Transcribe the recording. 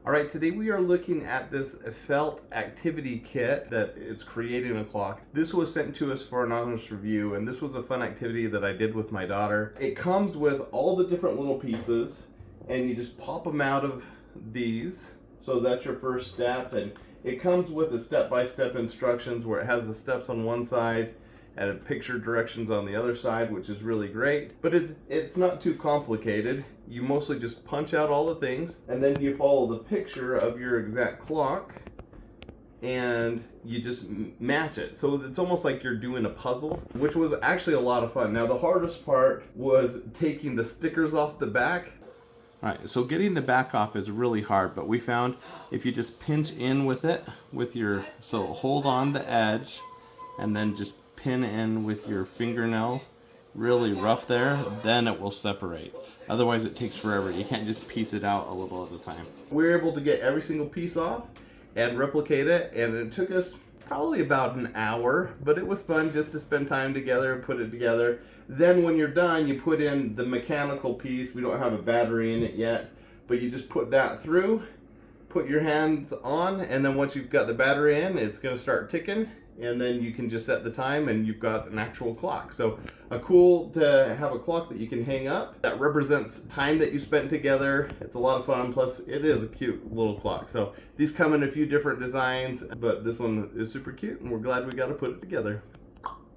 All right, today we are looking at this felt activity kit that it's creating a clock. This was sent to us for an honest review, and this was a fun activity that I did with my daughter. It comes with all the different little pieces, and you just pop them out of these. So that's your first step, and it comes with a step-by-step instructions where it has the steps on one side and a picture directions on the other side, which is really great. But it's not too complicated. You mostly just punch out all the things, and then you follow the picture of your exact clock, and you just match it. So it's almost like you're doing a puzzle, which was actually a lot of fun. Now the hardest part was taking the stickers off the back. All right, so getting the back off is really hard, but we found if you just pinch in with it, so hold on the edge, and then just pin in with your fingernail really rough there, then it will separate. Otherwise it takes forever. You can't just piece it out a little at a time. We were able to get every single piece off and replicate it, and it took us probably about an hour, but it was fun just to spend time together and put it together. Then when you're done, you put in the mechanical piece. We don't have a battery in it yet, but you just put that through, put your hands on, and then once you've got the battery in, it's gonna start ticking, and then you can just set the time and you've got an actual clock. So cool to have a clock that you can hang up that represents time that you spent together. It's a lot of fun, plus it is a cute little clock. So these come in a few different designs, but this one is super cute and we're glad we got to put it together.